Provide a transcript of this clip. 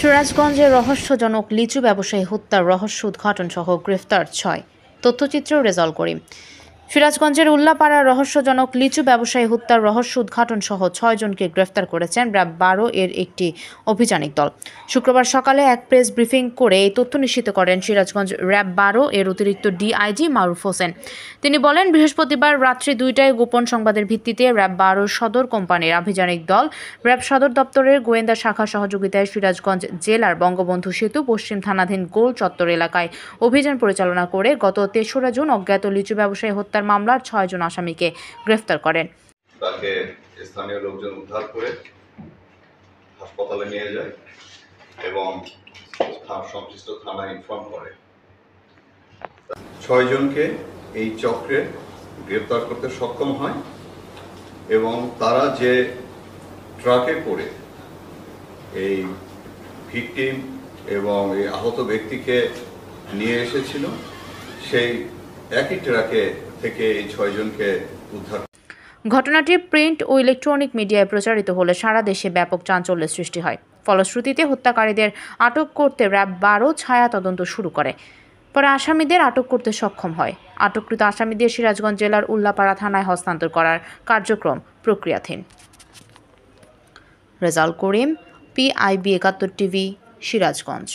সিরাজগঞ্জে রহস্যজনক লিচু ব্যবসায়ী হত্যার রহস্য উদ্ঘাটন সহ গ্রেফতার ৬। তথ্যচিত্র রেজাউল করিম। সিরাজগঞ্জের উল্লাপাড়ার রহস্যজনক লিচু ব্যবসায়ী হত্যার রহস্য উদ্ঘাটন সহ ৬ জনকে গ্রেফতার করেছেন র্যাব ১২ এর একটি অভিযানিক দল। শুক্রবার সকালে এক প্রেস ব্রিফিং করে এই তথ্য নিশ্চিত করেন সিরাজগঞ্জ র্যাব ১২ এর অতিরিক্ত ডিআইজি মারুফ হোসেন। তিনি বলেন, বৃহস্পতিবার রাত্রি ২টায় গোপন সংবাদের ভিত্তিতে র্যাব ১২ সদর কোম্পানির আভিযানিক দল র্যাব সদর দপ্তরের গোয়েন্দা শাখার সহযোগিতায় সিরাজগঞ্জ জেলার বঙ্গবন্ধু সেতু পশ্চিম থানাধীন গোল চত্বর এলাকায় অভিযান পরিচালনা করে গত ৩রা জুন অজ্ঞাত লিচু ব্যবসায়ী হত্যার মামলার ৬ জন আসামিকে গ্রেফতার করেন। তাকে স্থানীয় লোকজন উদ্ধার করে হাসপাতালে নিয়ে যায় এবং সংশ্লিষ্ট থানায় ইনফর্ম করে। ৬ জনকে এই চক্রে গ্রেফতার করতে সক্ষম হয় এবং তারা যে ট্রাকে করে এই ভিকটিম এবং এই আহত ব্যক্তিকে নিয়ে এসেছিল, সেই একই ট্রাকে থেকে এই ৬ জনকে উদ্ধার। ঘটনাটি প্রিন্ট ও ইলেকট্রনিক মিডিয়ায় প্রচারিত হলে সারা দেশে ব্যাপক চাঞ্চল্যের সৃষ্টি হয়। ফলশ্রুতিতে হত্যাকারীদের আটক করতে র্যাব ১২ ছায়া তদন্ত শুরু করে। পরে আসামিদের আটক করতে সক্ষম হয়। আটককৃত আসামিদের সিরাজগঞ্জ জেলার উল্লাপাড়া থানায় হস্তান্তর করার কার্যক্রম প্রক্রিয়াধীন। Rezaul Karim, PIB ৭১ TV, Sirajganj.